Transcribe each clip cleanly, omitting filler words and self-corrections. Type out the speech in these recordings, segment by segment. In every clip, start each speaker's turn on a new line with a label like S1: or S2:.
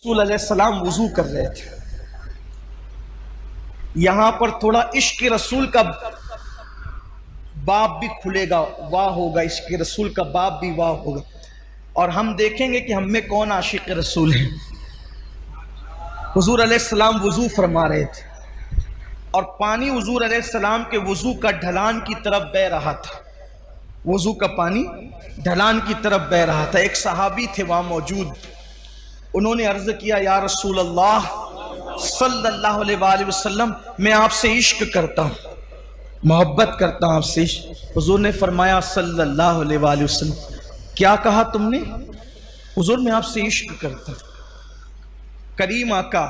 S1: रसूल अलैहिस्सलाम वुजू कर रहे थे। यहां पर थोड़ा इश्क रसूल का बाब भी खुलेगा, वाह होगा, इश्क रसूल का बाब भी वाह होगा, और हम देखेंगे कि हम में कौन आशिक रसूल है। हुजूर अलैहिस्सलाम वुजू फरमा रहे थे और पानी हुजूर अलैहिस्सलाम के वुजू का ढलान की तरफ बह रहा था। वुजू का पानी ढलान की तरफ बह रहा था। एक सहाबी थे वहां मौजूद, उन्होंने अर्ज किया, या रसूल अल्लाह सल्लल्लाहु अलैहि वसल्लम, मैं आपसे इश्क करता हूँ, मोहब्बत करता हूँ आपसे। हुजूर ने फरमाया सल्लल्लाहु अलैहि वसल्लम, क्या कहा तुमने? हुजूर मैं आपसे इश्क करता हूँ। करीम आका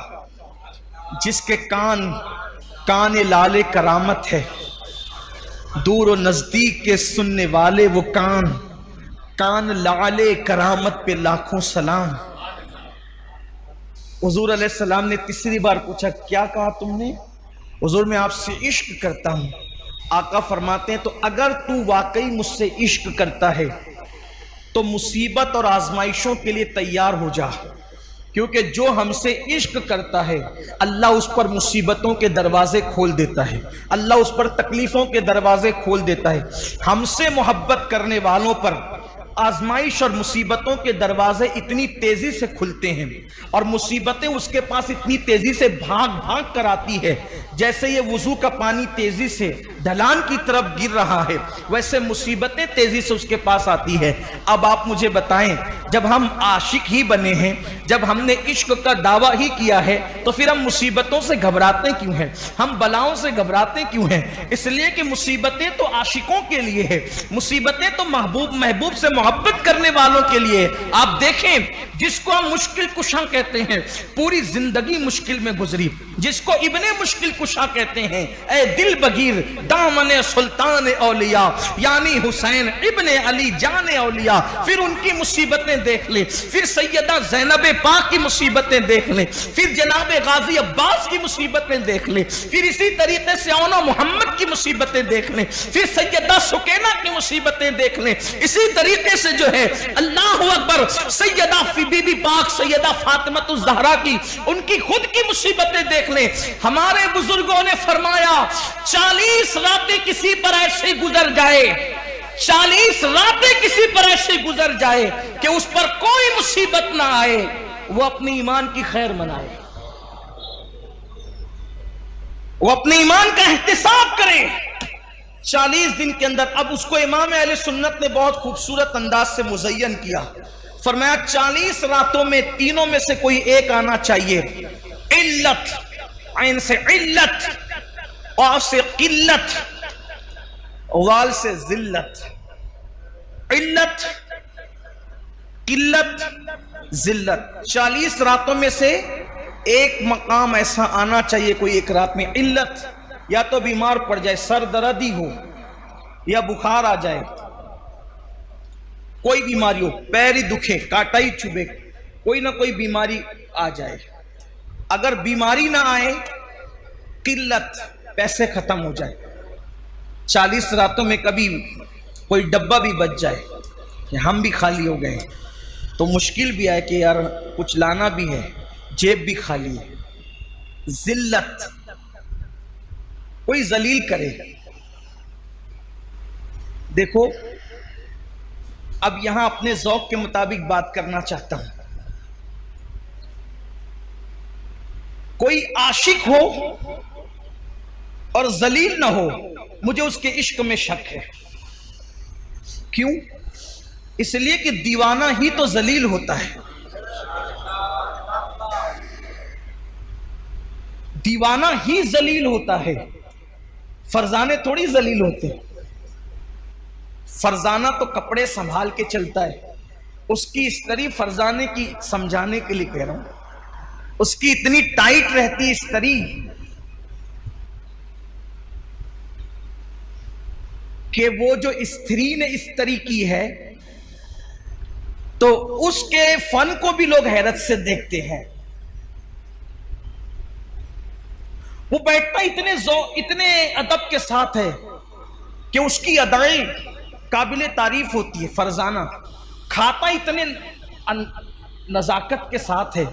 S1: जिसके कान लाले करामत है, दूर और नजदीक के सुनने वाले वो कान लाले करामत पे लाखों सलाम। हुजूर अलैहिस्सलाम ने तीसरी बार पूछा, क्या कहा तुमने? हुजूर मैं आपसे इश्क करता हूं। आका फरमाते हैं, तो अगर तू वाकई मुझसे इश्क करता है तो मुसीबत और आजमाइशों के लिए तैयार हो जा, क्योंकि जो हमसे इश्क करता है अल्लाह उस पर मुसीबतों के दरवाजे खोल देता है, अल्लाह उस पर तकलीफों के दरवाजे खोल देता है। हमसे मोहब्बत करने वालों पर आजमाइश और मुसीबतों के दरवाजे इतनी तेजी से खुलते हैं और मुसीबतें उसके पास इतनी तेजी से भाग कर आती है, जैसे ये वुजू का पानी तेजी से ढलान की तरफ गिर रहा है, वैसे मुसीबतें तेजी से उसके पास आती है। अब आप मुझे बताएं, जब हम आशिक ही बने हैं, जब हमने इश्क का दावा ही किया है, तो फिर हम मुसीबतों से घबराते क्यों हैं? हम बलाओं से घबराते क्यों हैं? इसलिए कि मुसीबतें तो आशिकों के लिए है, मुसीबतें तो महबूब से मोहब्बत करने वालों के लिए। आप देखें, जिसको हम मुश्किल कुशा कहते हैं, पूरी जिंदगी मुश्किल में गुजरी, जिसको इब्ने मुश्किल कुशा कहते हैं, ए दिल बगीर दामने सुल्तान औलिया यानी हुसैन इब्ने अली जाने औलिया, फिर उनकी मुसीबतें देख ले, फिर सैयदा ज़ैनब पाक की मुसीबतें देख ले, फिर जनाब गाजी अब्बास की मुसीबतें देख ले, फिर इसी तरीके से औना मोहम्मद की मुसीबतें देख ले, फिर सैयदा सुकैना की मुसीबतें देख ले, इसी तरीके से जो है अल्लाह अकबर सैयदा बीबी पाक सैयदा फातिमा ज़हरा की, उनकी खुद की मुसीबतें देख ले। हमारे बुजुर्गों ने फरमाया, 40 रातें किसी पर ऐसे गुजर जाए, 40 रातें किसी पर ऐसे गुजर जाए कि उस पर कोई मुसीबत ना आए, वो अपने ईमान की खैर मनाए, वो अपने ईमान का एहतिसाब करे 40 दिन के अंदर। अब उसको इमाम अहले सुन्नत ने बहुत खूबसूरत अंदाज से मुज़य्यन किया। फरमाया 40 रातों में तीनों में से कोई एक आना चाहिए, इल्लत, ऐन से इल्लत, औफ से किल्लत, वाल से जिल्लत। इल्लत, किल्लत, जिल्लत, 40 रातों में से एक मकाम ऐसा आना चाहिए कोई एक रात में। इल्लत, या तो बीमार पड़ जाए, सर दर्द ही हो या बुखार आ जाए, कोई बीमारी हो, पैर ही दुखे, कांटा ही चुभे, कोई ना कोई बीमारी आ जाए। अगर बीमारी ना आए, किल्लत, पैसे खत्म हो जाए, 40 रातों में कभी कोई डब्बा भी बच जाए कि हम भी खाली हो गए, तो मुश्किल भी आए कि यार कुछ लाना भी है, जेब भी खाली है। जिल्लत, कोई जलील करे। देखो, अब यहां अपने ज़ौक़ के मुताबिक बात करना चाहता हूं। कोई आशिक हो और जलील ना हो, मुझे उसके इश्क में शक है। क्यों? इसलिए कि दीवाना ही तो जलील होता है, दीवाना ही जलील होता है, फरजाने थोड़ी जलील होते हैं। फरजाना तो कपड़े संभाल के चलता है, उसकी इस्तरी फरजाने की समझाने के लिए कह रहा हूं, उसकी इतनी टाइट रहती है इस्तरी कि वो जो स्त्री ने इस्तरी की है तो उसके फन को भी लोग हैरत से देखते हैं। वो बैठता इतने अदब के साथ है कि उसकी अदाएं काबिले तारीफ होती है। फरजाना खाता इतने नजाकत के साथ है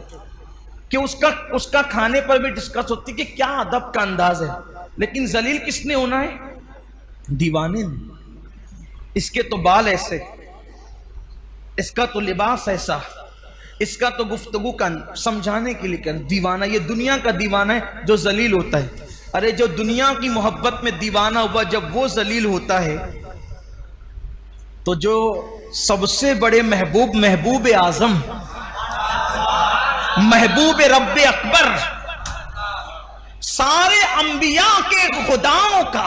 S1: कि उसका खाने पर भी डिस्कस होती कि क्या अदब का अंदाज है। लेकिन जलील किसने होना है? दीवाने ने। इसके तो बाल ऐसे, इसका तो लिबास ऐसा, इसका तो गुफ्तगू का समझाने के लिए कर। दीवाना, ये दुनिया का दीवाना है जो जलील होता है। अरे जो दुनिया की मोहब्बत में दीवाना हुआ, जब वो जलील होता है तो जो सबसे बड़े महबूब, महबूब आजम, महबूब रब्बे अकबर, सारे अंबिया के खुदाओं का,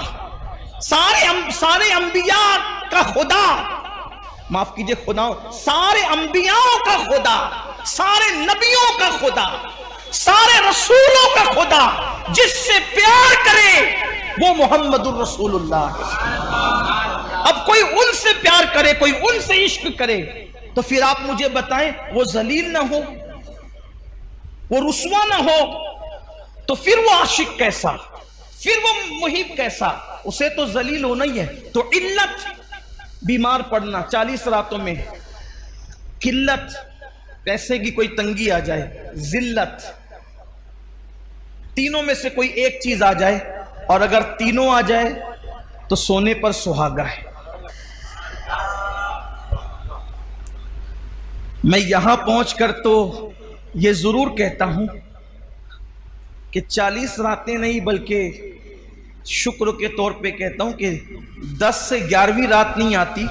S1: सारे अंबिया का खुदा, माफ कीजिए खुदाओं, सारे अंबियाओं का खुदा, सारे नबियों का खुदा, सारे रसूलों का खुदा जिससे प्यार करे वो मोहम्मदुर रसूलुल्लाह है। अब कोई उनसे प्यार करे, कोई उनसे इश्क करे, तो फिर आप मुझे बताएं, वो जलील ना हो, वो रुस्वा ना हो, तो फिर वो आशिक कैसा, फिर वो मुहिब कैसा? उसे तो जलील होना ही है। तो इल्लत, बीमार पड़ना 40 रातों में, किल्लत, पैसे की कोई तंगी आ जाए, जिल्लत, तीनों में से कोई एक चीज आ जाए, और अगर तीनों आ जाए तो सोने पर सुहागा है। मैं यहां पहुंचकर तो यह जरूर कहता हूं कि 40 रातें नहीं, बल्कि शुक्र के तौर पे कहता हूं कि 10 से 11वीं रात नहीं आती,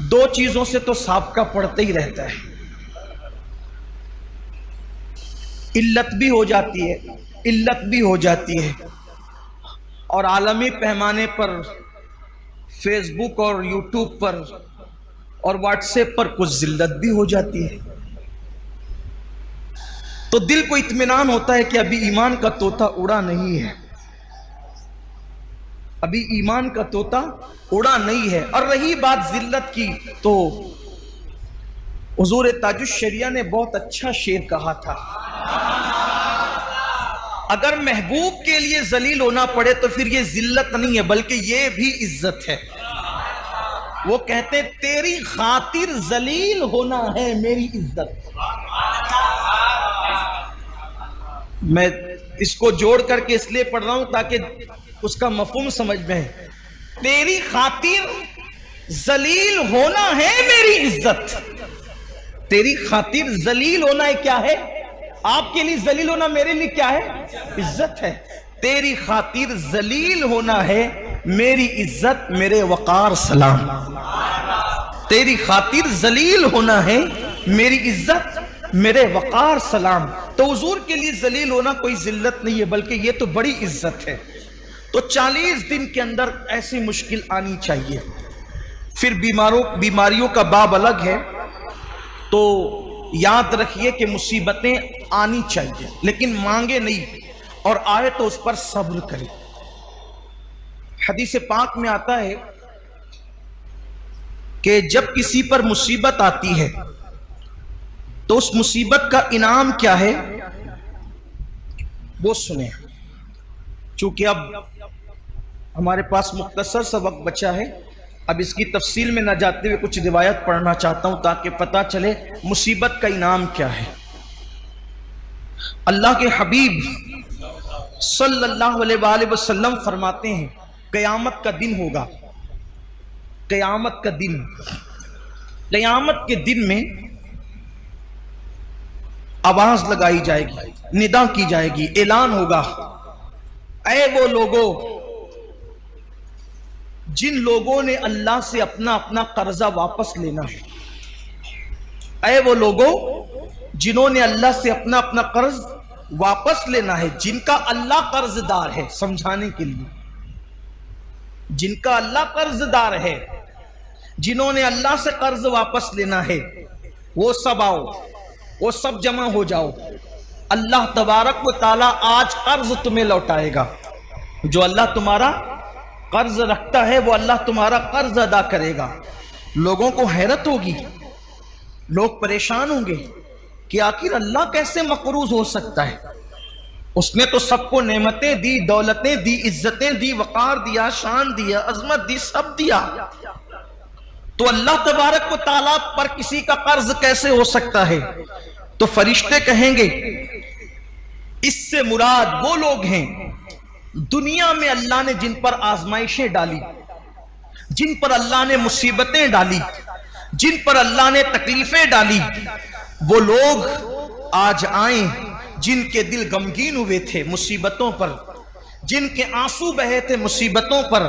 S1: दो चीजों से तो साबका पड़ता ही रहता है। इल्लत भी हो जाती है, इल्लत भी हो जाती है, और आलमी पैमाने पर फेसबुक और यूट्यूब पर और व्हाट्सएप पर कुछ जिल्लत भी हो जाती है। तो दिल को इत्मीनान होता है कि अभी ईमान का तोता उड़ा नहीं है, अभी ईमान का तोता उड़ा नहीं है। और रही बात जिल्लत की, तो हुजूर ताजुश शरिया ने बहुत अच्छा शेर कहा था, अगर महबूब के लिए जलील होना पड़े तो फिर ये जिल्लत नहीं है, बल्कि ये भी इज्जत है। वो कहते तेरी खातिर जलील होना है मेरी इज्जत। मैं इसको जोड़ करके इसलिए पढ़ रहा हूं ताकि उसका मफहूम समझ में है। तेरी खातिर जलील होना है मेरी इज्जत। तेरी खातिर जलील होना है, क्या है? आपके लिए जलील होना मेरे लिए क्या है? इज्जत है। तेरी खातिर जलील होना है मेरी इज्जत, मेरे वकार सलाम। तेरी खातिर जलील होना है मेरी इज्जत, मेरे वकार सलाम। तो हुजूर के लिए जलील होना कोई जिल्लत नहीं है, बल्कि ये तो बड़ी इज्जत है। तो 40 दिन के अंदर ऐसी मुश्किल आनी चाहिए। फिर बीमारियों का बाब अलग है, तो याद रखिए कि मुसीबतें आनी चाहिए, लेकिन मांगे नहीं, और आए तो उस पर सब्र करें। हदीस पाक में आता है कि जब किसी पर मुसीबत आती है तो उस मुसीबत का इनाम क्या है वो सुने। चूंकि अब हमारे पास मुख्तसर सा वक्त बचा है, अब इसकी तफसील में न जाते हुए कुछ रिवायत पढ़ना चाहता हूं ताकि पता चले मुसीबत का इनाम क्या है। अल्लाह के हबीब सल्लल्लाहु अलैहि वसल्लम फरमाते हैं, क़यामत का दिन होगा, क़यामत का दिन, क़यामत के दिन में आवाज लगाई जाएगी, निदा की जाएगी, ऐलान होगा, ऐ वो लोगों जिन लोगों ने अल्लाह से अपना अपना कर्जा वापस लेना है, ऐ वो लोगों जिन्होंने अल्लाह से अपना अपना कर्ज वापस लेना है, जिनका अल्लाह कर्जदार है। समझाने के लिए, जिनका अल्लाह कर्जदार है, जिन्होंने अल्लाह से कर्ज वापस लेना है, वो सब आओ, वो सब जमा हो जाओ। अल्लाह तबारक व तआला आज कर्ज तुम्हें लौटाएगा। जो अल्लाह तुम्हारा कर्ज रखता है वो अल्लाह तुम्हारा कर्ज अदा करेगा। लोगों को हैरत होगी, लोग परेशान होंगे कि आखिर अल्लाह कैसे मकरूज हो सकता है। उसने तो सबको नेमतें दी, दौलतें दी, इज्जतें दी, वकार दिया, शान दिया, अजमत दी, सब दिया, तो अल्लाह तबारक व तआला पर किसी का कर्ज कैसे हो सकता है? तो फरिश्ते कहेंगे इससे मुराद वो लोग हैं दुनिया में अल्लाह ने जिन पर आजमाइशें डाली, जिन पर अल्लाह ने मुसीबतें डाली, जिन पर अल्लाह ने तकलीफें डाली, वो लोग आज आए जिनके दिल गमगीन हुए थे मुसीबतों पर, जिनके आंसू बहे थे मुसीबतों पर,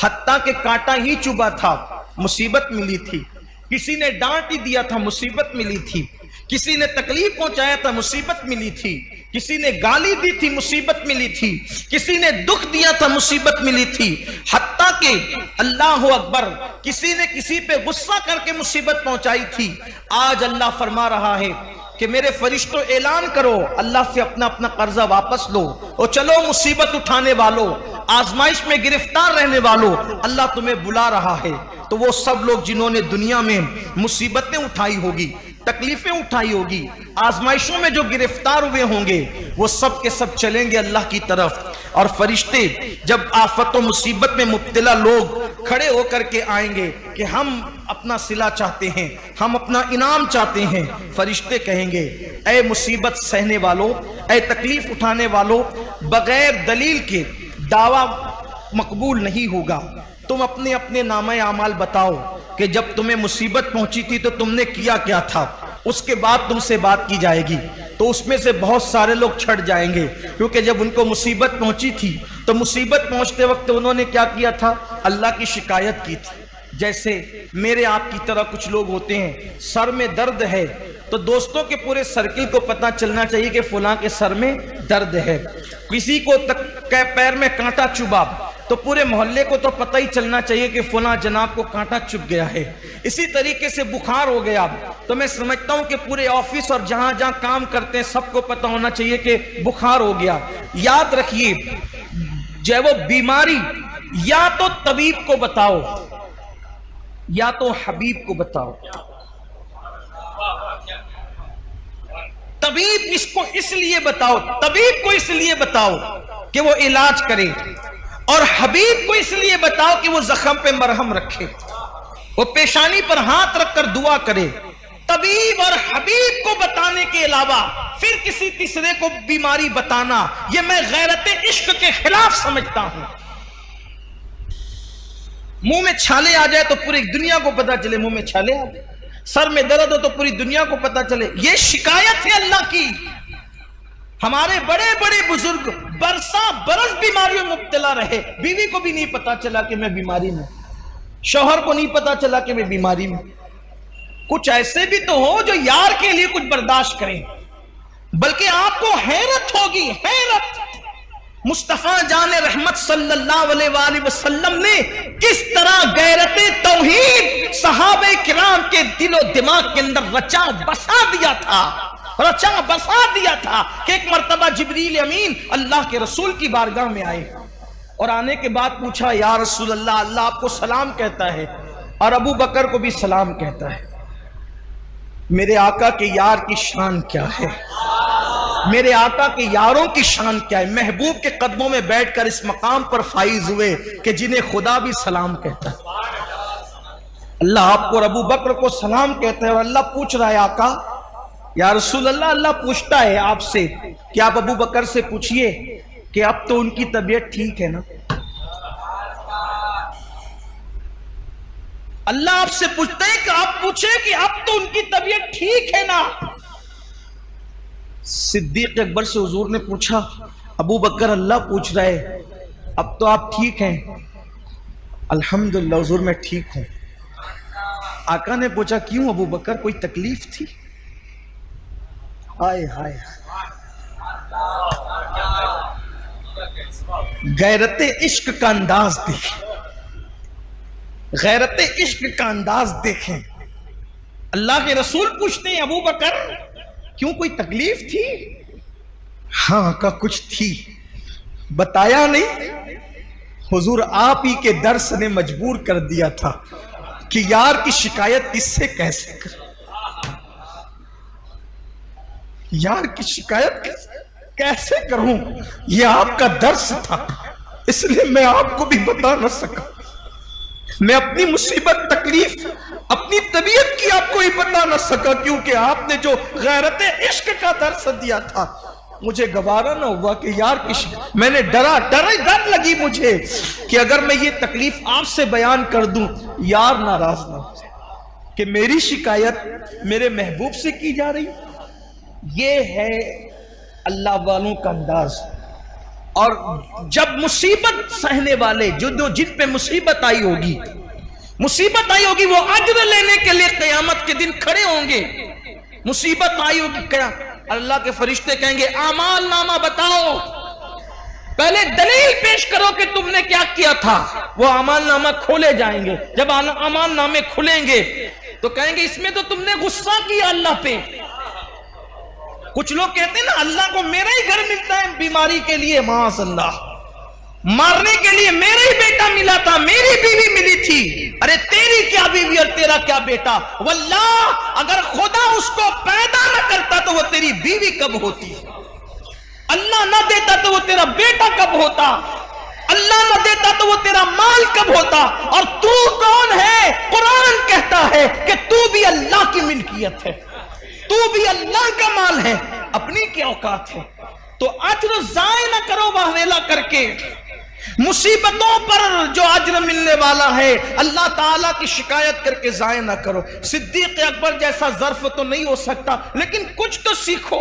S1: हत्ता के कांटा ही चुभा था मुसीबत मिली थी, किसी ने डांट ही दिया था मुसीबत मिली थी, किसी ने तकलीफ पहुंचाया था मुसीबत मिली थी, किसी ने गाली दी थी मुसीबत मिली थी, किसी ने दुख दिया था मुसीबत मिली थी, हत्ता के अल्लाह अकबर किसी ने किसी पे गुस्सा करके मुसीबत पहुंचाई थी। आज अल्लाह फरमा रहा है कि मेरे फरिश्तों ऐलान करो, अल्लाह से अपना अपना कर्जा वापस लो और चलो मुसीबत उठाने वालों, आजमाइश में गिरफ्तार रहने वालों, अल्लाह तुम्हें बुला रहा है। तो वो सब लोग जिन्होंने दुनिया में मुसीबतें उठाई होगी, तकलीफें उठाई होगी, आजमाइशों में जो गिरफ्तार हुए होंगे, वो सब के सब चलेंगे अल्लाह की तरफ। और फरिश्ते जब आफत और मुसीबत में मुब्तला लोग खड़े होकर के आएंगे कि हम अपना सिला चाहते हैं, हम अपना इनाम चाहते हैं, फरिश्ते कहेंगे ऐ मुसीबत सहने वालों, ऐ तकलीफ उठाने वालों, बगैर दलील के दावा मकबूल नहीं होगा। तुम अपने अपने नामे आमाल बताओ कि जब तुम्हें मुसीबत पहुंची थी तो तुमने किया क्या था, उसके बाद तुमसे बात की जाएगी। तो उसमें से बहुत सारे लोग छट जाएंगे, क्योंकि जब उनको मुसीबत पहुंची थी तो मुसीबत पहुंचते वक्त उन्होंने क्या किया था, अल्लाह की शिकायत की थी। जैसे मेरे आपकी तरह कुछ लोग होते हैं, सर में दर्द है तो दोस्तों के पूरे सर्किल को पता चलना चाहिए कि फलां के सर में दर्द है। किसी को पैर में कांटा चुभा तो पूरे मोहल्ले को तो पता ही चलना चाहिए कि फलां जनाब को कांटा चुभ गया है। इसी तरीके से बुखार हो गया तो मैं समझता हूं कि पूरे ऑफिस और जहां जहां काम करते हैं सबको पता होना चाहिए कि बुखार हो गया। याद रखिए, जब वो बीमारी या तो तबीब को बताओ या तो हबीब को बताओ। तबीब इसको इसलिए बताओ, तबीब को इसलिए बताओ कि वो इलाज करे, और हबीब को इसलिए बताओ कि वो जख्म पे मरहम रखे, वो पेशानी पर हाथ रखकर दुआ करे। तबीब और हबीब को बताने के अलावा फिर किसी तीसरे को बीमारी बताना, ये मैं गैरत इश्क के खिलाफ समझता हूं। मुंह में छाले आ जाए तो पूरी दुनिया को पता चले मुंह में छाले आ जाए, सर में दर्द हो तो पूरी दुनिया को पता चले, ये शिकायत है अल्लाह की। हमारे बड़े बड़े बुजुर्ग बरसा बरस बीमारियों में मुब्तला रहे, बीवी को भी नहीं पता चला कि मैं बीमारी में, शौहर को नहीं पता चला कि मैं बीमारी में। कुछ ऐसे भी तो हो जो यार के लिए कुछ बर्दाश्त करें, बल्कि आपको हैरत होगी, हैरत, मुस्तफा जाने रहमत सल्लल्लाहु अलैहि वसल्लम ने किस तरह गैरते तौहीद सहाबे किराम के दिलो दिमाग के अंदर रचा बसा दिया था, रचा बसा दिया था कि एक मर्तबा जिब्रील अमीन अल्लाह के रसूल की बारगाह में आए और आने के बाद पूछा, या रसूल अल्लाह, अल्लाह आपको सलाम कहता है और अबू बकर को भी सलाम कहता है, मेरे आका के यार की शान क्या है, मेरे आका के यारों की शान क्या है। महबूब के कदमों में बैठकर इस मकाम पर फाइज हुए कि जिन्हें खुदा भी सलाम कहता है। अल्लाह आपको और अबू बकर को सलाम कहता है और अल्लाह पूछ रहा है, आका या रसूल अल्लाह, अल्लाह पूछता है आपसे कि आप अबू बकर से पूछिए कि अब तो उनकी तबीयत ठीक है ना। अल्लाह आपसे पूछते हैं कि आप पूछे कि अब तो उनकी तबीयत ठीक है ना। सिद्दीक अकबर से हुजूर ने पूछा, अबू बकर अल्लाह पूछ रहा है अब तो आप ठीक हैं। अल्हम्दुलिल्लाह हुजूर मैं ठीक हूं। आका ने पूछा, क्यों अबू बकर, कोई तकलीफ थी? हाय हाय, गैरते इश्क का अंदाज देखें, गैरते इश्क का अंदाज देखें। अल्लाह के रसूल पूछते हैं, अबू बकर क्यों, कोई तकलीफ थी? हाँ का कुछ थी, बताया नहीं। हुजूर आप ही के दर्स ने मजबूर कर दिया था कि यार की शिकायत किससे कैसे कर, यार की शिकायत कैसे करूं, यह आपका दर्स था, इसलिए मैं आपको भी बता न सका। मैं अपनी मुसीबत तकलीफ अपनी तबीयत की आपको ही बता न सका, क्योंकि आपने जो गैरत इश्क का दर्स दिया था, मुझे गवारा ना हुआ कि यार मैंने डर लगी मुझे कि अगर मैं ये तकलीफ आपसे बयान कर दूं, यार नाराज ना हो जाए कि मेरी शिकायत मेरे महबूब से की जा रही। ये है अल्लाह वालों का अंदाज। और जब मुसीबत सहने वाले जो जिन पे मुसीबत आई होगी, वो अज्र लेने के लिए क़यामत के दिन खड़े होंगे। मुसीबत आई होगी, क्या अल्लाह के फरिश्ते कहेंगे आमाल नामा बताओ, पहले दलील पेश करो कि तुमने क्या किया था। वो आमाल नामा खोले जाएंगे। जब आमाल नामे खुलेंगे तो कहेंगे इसमें तो तुमने गुस्सा किया अल्लाह पे। कुछ लोग कहते हैं ना अल्लाह को मेरा ही घर मिलता है बीमारी के लिए, माअल्लाह, मारने के लिए मेरा ही बेटा मिला था, मेरी बीवी मिली थी। अरे तेरी क्या बीवी और तेरा क्या बेटा? वल्लाह अगर खुदा उसको पैदा न करता तो वो तेरी बीवी कब होती? अल्लाह न देता तो वो तेरा बेटा कब होता? अल्लाह न देता तो वो तेरा माल कब होता? और तू कौन है? कुरान कहता है कि तू भी अल्लाह की मिल्कियत है, तू भी अल्लाह का माल है, अपनी क्या औकात है? तो अज्र ज़ाय न करो वाहवेला करके। मुसीबतों पर जो अज्र मिलने वाला है अल्लाह ताला की शिकायत करके ज़ाय न करो। सिद्दीक़ अकबर जैसा ज़र्फ तो नहीं हो सकता, लेकिन कुछ तो सीखो।